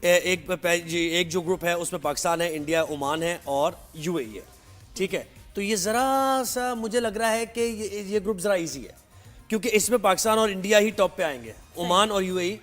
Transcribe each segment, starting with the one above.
एक जो ग्रुप है उसमें पाकिस्तान है, इंडिया, ओमान है और यूएई है, ठीक है। तो ये ज़रा सा मुझे लग रहा है कि ये ग्रुप ज़रा इजी है, क्योंकि इसमें पाकिस्तान और इंडिया ही टॉप पे आएंगे, ओमान और यूएई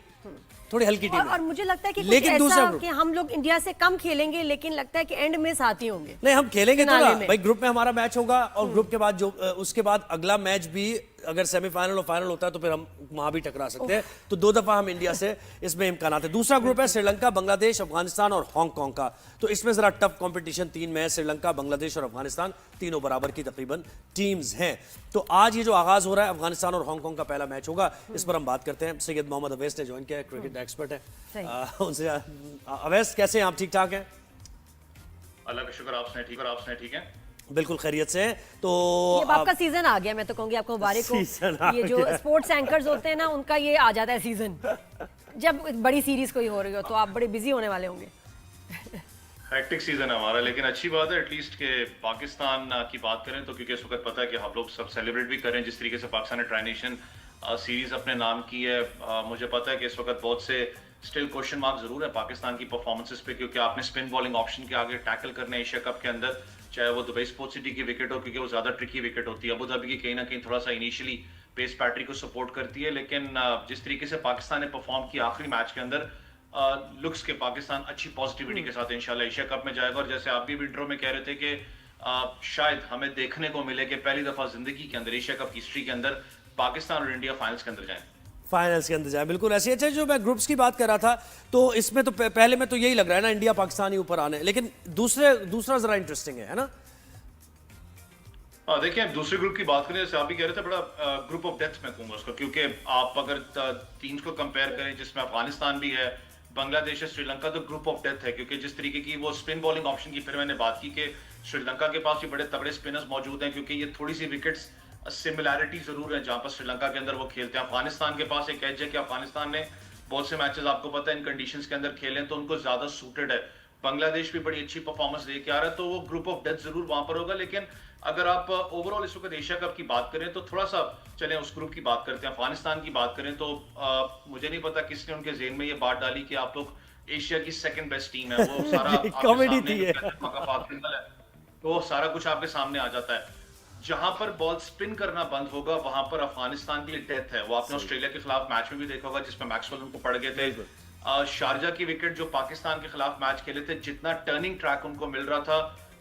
थोड़ी हल्की टीम है। और मुझे लगता है कि कुछ लेकिन दूसरा ऐसा ग्रुप कि हम लोग इंडिया से कम खेलेंगे, लेकिन लगता है कि एंड में साथ ही होंगे। नहीं, हम खेलेंगे तो फिनाले ना में। भाई, ग्रुप में हमारा मैच होगा और ग्रुप के बाद जो उसके बाद अगला मैच भी अगर सेमीफाइनल और फाइनल होता है तो फिर हम वहां भी टकरा सकते हैं। तो 2 दफा हम इंडिया से इसमें इम्कान है। दूसरा ग्रुप है श्रीलंका, बांग्लादेश, अफगानिस्तान और हांगकांग का। तो इसमें जरा टफ कंपटीशन 3 में है। श्रीलंका, बांग्लादेश और अफगानिस्तान तीनों बराबर की तकरीबन टीम्स हैं। तो आज ये जो आगाज हो रहा है, अफगानिस्तान और हांगकांग का पहला मैच होगा, इस पर हम बात करते हैं। सैयद मोहम्मद अवैस ने ज्वाइन किया है, क्रिकेट एक्सपर्ट है। उनसे अवैस, कैसे हैं आप? ठीक ठाक हैं? अल्लाह का शुक्र, आपने ठीक है? बिल्कुल खैरियत से है। तो ये आपका सीजन आ गया, मैं तो कहूंगी आपको मुबारक हो। ये जो स्पोर्ट्स एंकर्स होते हैं ना, उनका ये आ जाता है सीजन, जब बड़ी सीरीज कोई हो रही हो तो आप बड़े बिजी होने वाले होंगे। हेक्टिक सीजन है हमारा, लेकिन अच्छी बात है एटलीस्ट के पाकिस्तान की बात करें तो, क्योंकि इस वक्त पता है कि हम लोग सब सेलिब्रेट भी करें जिस तरीके से पाकिस्तान ने ट्राई नेशन सीरीज अपने नाम की है। मुझे पता है कि इस वक्त बहुत से स्टिल क्वेश्चन मार्क जरूर है पाकिस्तान की परफॉर्मेंसेस पे, क्योंकि आपने स्पिन बॉलिंग ऑप्शन के आगे टैकल करने एशिया कप के अंदर, चाहे वो दुबई स्पोर्ट्स सिटी की विकेट हो, क्योंकि वो ज्यादा ट्रिकी विकेट होती है। अबू धाबी की कहीं ना कहीं थोड़ा सा इनिशियली पेस पैट्री को सपोर्ट करती है, लेकिन जिस तरीके से पाकिस्तान ने परफॉर्म किया आखिरी मैच के अंदर, लुक्स के पाकिस्तान अच्छी पॉजिटिविटी के साथ इंशाल्लाह एशिया कप में जाएगा। और जैसे आप भी इंट्रो में कह रहे थे कि शायद हमें देखने को मिले कि पहली दफा जिंदगी के अंदर एशिया कप हिस्ट्री के अंदर पाकिस्तान और इंडिया फाइनल्स के अंदर जाए, फाइनल्स के अंदर जाए। बिल्कुल ऐसे। अच्छा, जो मैं ग्रुप्स की बात कर रहा था, तो इसमें तो पहले में तो यही लग रहा है ना, इंडिया पाकिस्तान ही ऊपर आने, लेकिन दूसरा जरा इंटरेस्टिंग है ना? देखिए, दूसरे ग्रुप की बात करें, जैसे आप भी कह रहे थे, बड़ा ग्रुप ऑफ डेथ मैं कहूंगा उसको, क्योंकि आप अगर टीम्स को कंपेयर करें जिसमें अफगानिस्तान भी है, बांग्लादेश है, श्रीलंका, तो ग्रुप ऑफ डेथ है। क्योंकि जिस तरीके की वो स्पिन बॉलिंग ऑप्शन की फिर मैंने बात की कि श्रीलंका के पास भी बड़े तगड़े स्पिनर्स मौजूद हैं, क्योंकि ये थोड़ी सी विकेट्स सिमिलैरिटी जरूर है जहां पर श्रीलंका के अंदर वो खेलते हैं। अफगानिस्तान के पास एक एज है कि अफगानिस्तान ने बहुत से मैचेस आपको पता है इन कंडीशंस के अंदर खेले, तो उनको ज्यादा सूटेड है। बांग्लादेश भी बड़ी अच्छी परफॉर्मेंस लेके आ रहा है, तो वो ग्रुप ऑफ डेथ जरूर वहां पर होगा। लेकिन अगर आप ओवरऑल इस वक्त एशिया कप की बात करें तो थोड़ा सा चलें उस ग्रुप की बात करते हैं। अफगानिस्तान की बात करें तो मुझे नहीं पता किसने उनके जेहन में ये बात डाली कि आप लोग एशिया की सेकंड बेस्ट टीम है। वो सारा कॉमेडी थी ये। तो वो सारा कुछ आपके सामने आ जाता है। जहां पर बॉल स्पिन करना बंद होगा वहां पर अफगानिस्तान के लिए डेथ है। वो आपने ऑस्ट्रेलिया के खिलाफ मैच में भी देखा होगा जिसमें मैक्सवेल उनको पड़ गए थे। शारजा की विकेट जो पाकिस्तान के खिलाफ मैच खेले थे, जितना टर्निंग ट्रैक उनको मिल रहा था,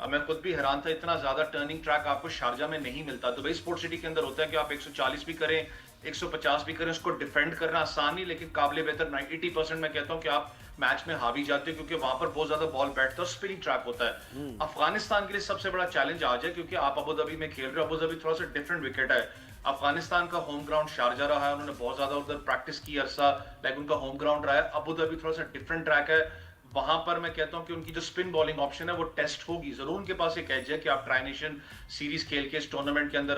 मैं खुद भी हैरान था, इतना ज्यादा टर्निंग ट्रैक आपको शारजा में नहीं मिलता। दुबई स्पोर्ट्स सिटी के अंदर होता है कि आप 140 भी करें, 150 भी करें, उसको डिफेंड करना आसान नहीं, लेकिन काबिल बेहतर 80% मैं कहता हूं कि आप मैच में हावी जाते हो, क्योंकि वहां पर बहुत ज्यादा बॉल बैठता है, स्पिनिंग ट्रैक होता है। अफगानिस्तान के लिए सबसे बड़ा चैलेंज आज है, क्योंकि आप अबू धाबी में खेल रहे हो। अबू धाबी थोड़ा सा डिफरेंट विकेट है। अफगानिस्तान का होम ग्राउंड शारजा रहा है, उन्होंने बहुत ज्यादा उधर प्रैक्टिस की अरसा, लाइक उनका होम ग्राउंड रहा है। अबू धाबी थोड़ा सा डिफरेंट ट्रैक है, वहां पर मैं कहता हूं कि उनकी जो स्पिन बॉलिंग ऑप्शन है वो टेस्ट होगी जरूर। उनके पास एक एज है कि आप ट्राई नेशन सीरीज खेल के इस टूर्नामेंट के अंदर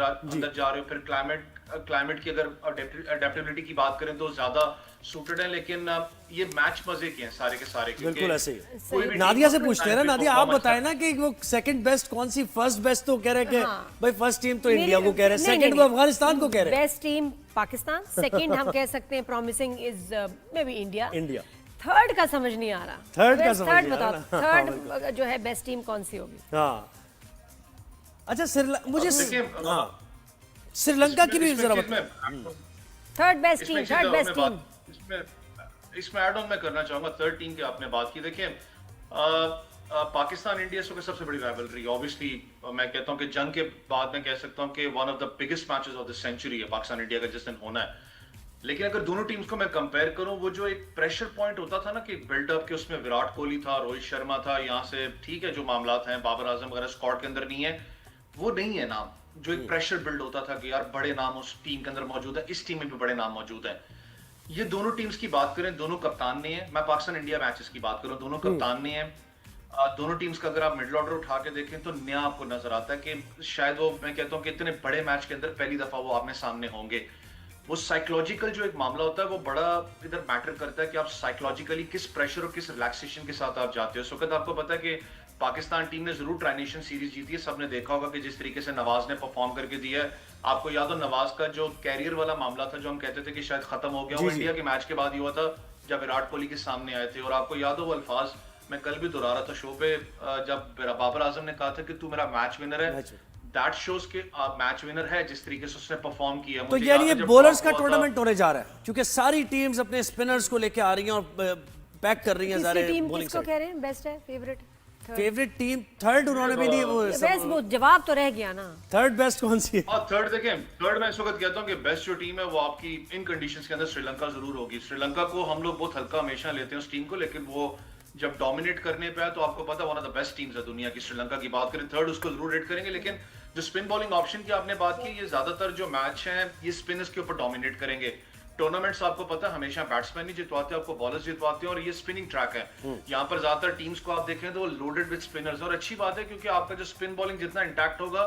जा रहे हो। फिर क्लाइमेट की अगर अडेप्टेबिलिटी की बात करें तो ज्यादा सूटेड है, लेकिन ये मैच मजे के हैं सारे के सारे। बिल्कुल ऐसे ही। नादिया से पूछते हैं ना, नादिया आप बताएं ना कि वो सेकंड बेस्ट कौन सी, फर्स्ट बेस्ट तो कह रहे हैं कि भाई फर्स्ट टीम तो इंडिया को कह रहे हैं, सेकंड को अफगानिस्तान को कह रहे हैं। बेस्ट टीम पाकिस्तान, सेकंड हम कह सकते हैं promising is may be India. Third का समझ नहीं आ रहा। थर्ड बताओ, थर्ड जो है बेस्ट टीम कौन सी होगी? हाँ, अच्छा, मुझे श्रीलंका की भी जरा बताओ। थर्ड बेस्ट टीम इसमें ऐड ऑन मैं करना चाहूंगा थर्ड टीम की आपने बात की। देखिए, पाकिस्तान इंडिया की सबसे बड़ी राइवलरी ऑब्वियसली मैं कहता हूं कि जंग के बाद मैं कह सकता हूं कि one of the biggest matches of the century है पाकिस्तान इंडिया का जिस दिन होना है। लेकिन अगर दोनों टीम्स को मैं कंपेयर करूं, वो जो एक प्रेशर पॉइंट होता था ना कि बिल्डअप के, उसमें विराट कोहली था, रोहित शर्मा था, यहाँ से ठीक है जो मामलात हैं, बाबर आजम वगैरह स्क्वाड के अंदर नहीं है, वो नहीं है नाम जो एक प्रेशर बिल्ड होता था कि यार बड़े नाम उस टीम के अंदर मौजूद है, इस टीम में भी बड़े नाम मौजूद है। ये दोनों टीम्स की बात करें, दोनों कप्तान नहीं है। मैं पाकिस्तान इंडिया मैचेस की बात करूं, दोनों कप्तान नहीं है। दोनों टीम्स का अगर आप मिडिल ऑर्डर उठा के देखें तो नया आपको नजर आता है कि शायद वो मैं कहता हूं कि इतने बड़े मैच के अंदर पहली दफा वो आमने सामने होंगे। वो साइकोलॉजिकल जो एक मामला होता है वो बड़ा इधर मैटर करता है कि आप साइकोलॉजिकली किस प्रेशर और किस रिलैक्सेशन के साथ आप जाते हो। इस वक्त आपको पता है कि पाकिस्तान टीम ने जरूर ट्राई नेशन सीरीज जीती है। सबने देखा होगा कि जिस तरीके से नवाज ने परफॉर्म करके दिया है। आपको याद हो नवाज का जो कैरियर वाला मामला था जो हम कहते थे कि शायद खत्म हो गया, वो इंडिया के मैच के बाद ही हुआ था। जब विराट कोहली के सामने आए थे। और आपको याद हो वो अल्फाज मैं कल भी दोहरा रहा था शो पे, जब बाबर आजम ने कहा था कि तू मेरा मैच विनर है, दैट शोज के मैच विनर है जिस तरीके से उसने परफॉर्म किया। तो यानी ये बॉलर्स का टूर्नामेंट होने जा रहा है क्योंकि सारी टीम्स अपने स्पिनर्स को लेके आ रही हैं और पैक कर रही हैं सारे बॉलिंग किसको कह रहे हैं बेस्ट है फेवरेट टीम? थर्ड उन्होंने भी नहीं बेस्ट, वो जवाब तो रह गया ना। थर्ड बेस्ट कौन सी है? थर्ड देखें, थर्ड मैं इस वक्त कहता हूं कि बेस्ट जो टीम है वो आपकी इन कंडीशंस के अंदर श्रीलंका जरूर होगी। श्रीलंका को हम लोग बहुत हल्का हमेशा लेते हैं उस टीम को, लेकिन वो जब डोमिनेट करने पे आए तो आपको पता one of the best teams है दुनिया की। श्रीलंका की बात करें थर्ड, उसको जरूर रेट करेंगे। लेकिन जो स्पिन बॉलिंग ऑप्शन की आपने बात की, ये ज्यादातर जो मैच हैं ये स्पिनर्स के ऊपर डोमिनेट करेंगे। टूर्नामेंट्स आपको पता है हमेशा बैट्समैन ही जितवाते हैं, आपको बॉलर्स जितवाते हैं, और ये स्पिनिंग ट्रैक है। यहाँ पर ज्यादातर टीम्स को आप देखें तो वो लोडेड विद स्पिनर्स, और अच्छी बात है क्योंकि आपका जो स्पिन बॉलिंग जितना इंटैक्ट होगा,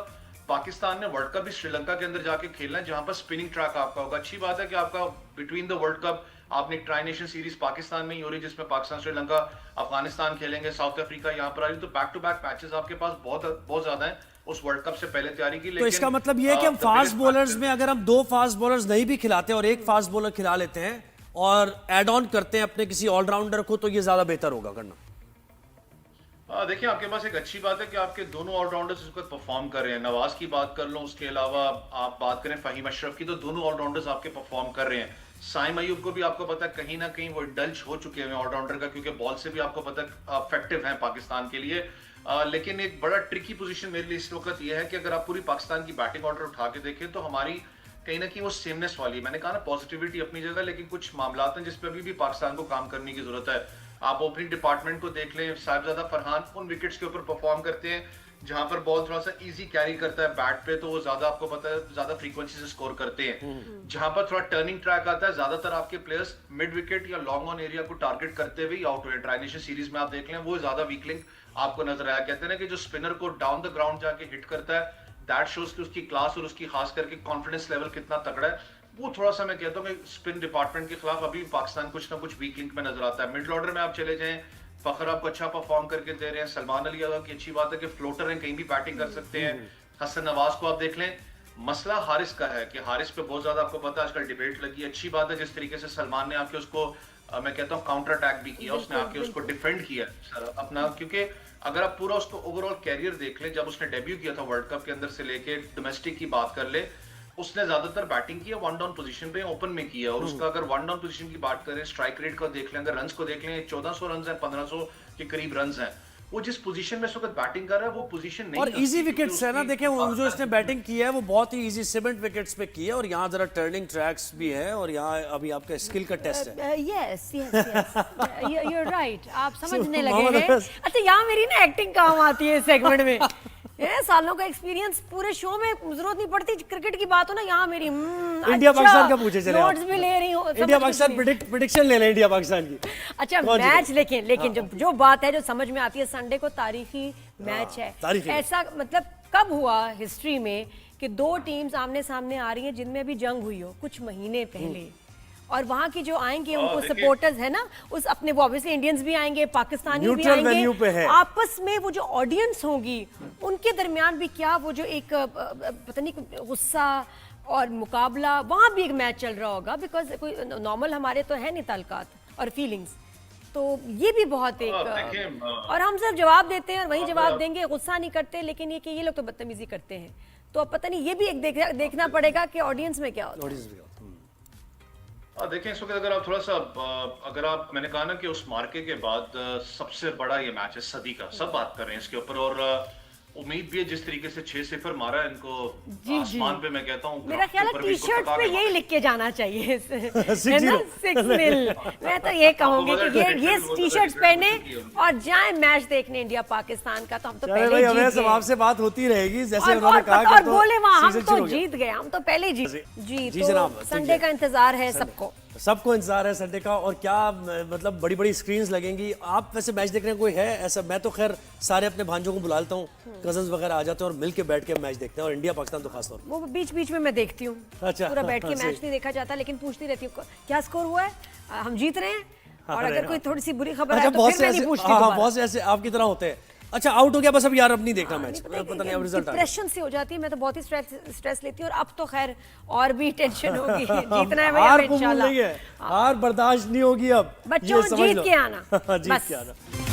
पाकिस्तान ने वर्ल्ड कप भी श्रीलंका के अंदर जाके खेलना है जहां पर स्पिनिंग ट्रैक आपका होगा। अच्छी बात है कि आपका बिटवीन द वर्ल्ड कप आपने एक ट्राई नेशन सीरीज पाकिस्तान में ही हो रही है जिसमें पाकिस्तान, श्रीलंका, अफगानिस्तान खेलेंगे, साउथ अफ्रीका यहाँ पर आ रही है, तो बैक टू बैक मैचेस आपके पास बहुत ज्यादा है उस वर्ल्ड कप से पहले तैयारी की। तो इसका मतलब ये है कि हम फास्ट बॉलर्स में अगर हम 2 फास्ट बॉलर्स नहीं भी खिलाते और एक फास्ट बॉलर खिला लेते हैं और एड ऑन करते हैं अपने किसी ऑलराउंडर को, तो ये ज्यादा बेहतर होगा करना। देखिए आपके पास एक अच्छी बात है कि आपके दोनों ऑलराउंडर्स इस वक्त परफॉर्म कर रहे हैं। नवाज की बात कर लो, उसके अलावा आप बात करें फहीम अशरफ की, तो दोनों ऑलराउंडर्स आपके परफॉर्म कर रहे हैं। साइम अयूब को भी आपको पता है कहीं ना कहीं वो इंडल्ज हो चुके हैं ऑलराउंडर का, क्योंकि बॉल से भी आपको पता है इफेक्टिव है पाकिस्तान के लिए। लेकिन एक बड़ा ट्रिकी पोजीशन मेरे लिए इस वक्त ये है कि अगर आप पूरी पाकिस्तान की बैटिंग ऑर्डर उठा के देखें तो हमारी कहीं ना कहीं वो सेमनेस वाली, मैंने कहा ना पॉजिटिविटी अपनी जगह, लेकिन कुछ मामलात हैं जिसपे अभी भी पाकिस्तान को काम करने की जरूरत है। आप ओपनिंग डिपार्टमेंट को देख लें, साहिबजादा फरहान उन विकेट्स के ऊपर परफॉर्म करते हैं जहां पर बॉल थोड़ा सा इजी कैरी करता है बैट पे, तो वो ज्यादा आपको पता है ज्यादा फ्रीक्वेंसी से स्कोर करते हैं। जहां पर थोड़ा टर्निंग ट्रैक आता है, ज्यादातर आपके प्लेयर्स मिड विकेट या लॉन्ग ऑन एरिया को टारगेट करते हुए आउट हुए। ट्राई नेशन सीरीज में आप देख लें वो ज्यादा वीक लिंक आपको नजर आया। कहते हैं ना कि जो स्पिनर को डाउन द ग्राउंड जाके हिट करता है, दैट शोज कि उसकी क्लास और उसकी खास करके कॉन्फिडेंस लेवल कितना तगड़ा है। वो थोड़ा सा मैं कहता हूँ कि स्पिन डिपार्टमेंट के खिलाफ अभी पाकिस्तान कुछ ना कुछ वीक लिंक में नजर आता है। मिडिल ऑर्डर में आप चले जाएं, फखर आपको अच्छा परफॉर्म करके दे रहे हैं, सलमान अली यादव की अच्छी बात है कि फ्लोटर हैं, कहीं भी बैटिंग कर सकते हैं। हसन नवाज को आप देख लें, मसला हारिस का है कि हारिस पे बहुत ज्यादा आपको पता है आजकल डिबेट लगी है। अच्छी बात है जिस तरीके से सलमान ने आके उसको मैं कहता हूँ काउंटर अटैक भी किया, उसने आके उसको डिफेंड किया अपना, क्योंकि अगर आप पूरा उसको ओवरऑल कैरियर देख लें, जब उसने डेब्यू किया था वर्ल्ड कप के अंदर से लेके डोमेस्टिक की बात कर ले, उसने ज्यादातर बैटिंग की है वन डाउन पोजीशन पे, ओपन में किया। और उसका अगर वन डाउन पोजीशन की बात करें, स्ट्राइक रेट को देख लें, अगर रन्स को देख लें, 1400 रन्स हैं, 1500 के करीब रन्स हैं। वो जिस पोजीशन में इस वक्त बैटिंग कर रहा है वो पोजीशन नहीं, और इजी विकेट्स है ना। देखें वो जो इसने बैटिंग की है वो बहुत ही इजी सीमेंट विकेट्स पे की है, और यहाँ जरा टर्निंग ट्रैक्स भी है, और यहाँ अभी आपका स्किल का टेस्ट है। यस यू आर राइट, आप समझने लगे हैं। अच्छा, यहाँ मेरी ना एक्टिंग काम आती है इस सेगमेंट में। सालों का एक्सपीरियंस, पूरे शो में जरूरत नहीं पड़ती, क्रिकेट की बात हो ना यहाँ मेरी इंडिया पाकिस्तान का पूछे चले, नोट्स भी ले रही हूँ, इंडिया पाकिस्तान प्रेडिक्शन ले लें इंडिया पाकिस्तान की। अच्छा मैच लेकिन जो बात है जो समझ में आती है, संडे को तारीखी मैच है। ऐसा मतलब कब हुआ हिस्ट्री में कि 2 टीम्स आमने सामने आ रही हैं जिनमें भी जंग हुई हो कुछ महीने पहले, और वहां की जो आएंगे उनको सपोर्टर्स है ना, उस अपने वो ऑब्वियसली इंडियंस भी आएंगे, पाकिस्तानी भी आएंगे, आपस में वो जो ऑडियंस होगी उनके दरमियान भी क्या वो जो एक पता नहीं गुस्सा और मुकाबला, वहां भी एक मैच चल रहा होगा, बिकॉज कोई नॉर्मल हमारे तो है नहीं ताल्लुकात और फीलिंग्स, तो ये भी बहुत एक और हम सब जवाब देते हैं और वही जवाब देंगे, गुस्सा नहीं करते, लेकिन ये कि ये लोग तो बदतमीजी करते हैं, तो अब पता नहीं ये भी एक देखना पड़ेगा कि ऑडियंस में क्या होता है। देखें इस वक्त अगर आप थोड़ा सा अगर आप, मैंने कहा ना कि उस मार्के के बाद सबसे बड़ा ये मैच है सदी का, सब बात कर रहे हैं इसके ऊपर, और उम्मीद भी है जिस तरीके से 6-0 मारा है इनको आसमान पे, मैं कहता हूँ मेरा ख्याल है टी-शर्ट पे यही लिख के जाना चाहिए है ना, 6-0। मैं तो ये कहूंगी कि ये टी-शर्ट्स पहने और जाएं मैच देखने इंडिया पाकिस्तान का, तो हम तो पहले जीत गए। आपसे बात होती रहेगी जैसे उन्होंने कहा, और बोले वहां हम तो जीत गए, हम तो पहले जी जनाब। संडे का इंतजार है सबको इंतजार है संडे का, और क्या मतलब बड़ी बड़ी स्क्रीन्स लगेंगी। आप वैसे मैच देखने कोई है ऐसा? मैं तो खैर सारे अपने भांजों को बुला लेता हूँ, कजन्स वगैरह आ जाते हैं और मिलके बैठ के मैच देखते हैं, और इंडिया पाकिस्तान तो खास तौर वो बीच में मैं देखती हूँ। अच्छा, पूरा बैठ के मैच नहीं देखा जाता, लेकिन पूछती रहती हूँ क्या स्कोर हुआ है, हम जीत रहे हैं, और अगर कोई थोड़ी सी बुरी खबर है तो फिर मैं नहीं पूछती। बहुत से ऐसे आपकी तरह होते हैं अच्छा आउट हो गया बस, अब यार अब नहीं देखना मैच, पता नहीं अब रिजल्ट आ गया। डिप्रेशन से हो जाती है, मैं तो बहुत ही स्ट्रेस लेती हूँ, और अब तो खैर और भी टेंशन होगी। जीतना है भैया हार कबूल इंशाल्लाह। नहीं है, हार बर्दाश्त नहीं होगी अब, बच्चों ये समझ जीत लो। के आना जीत बस। के आना।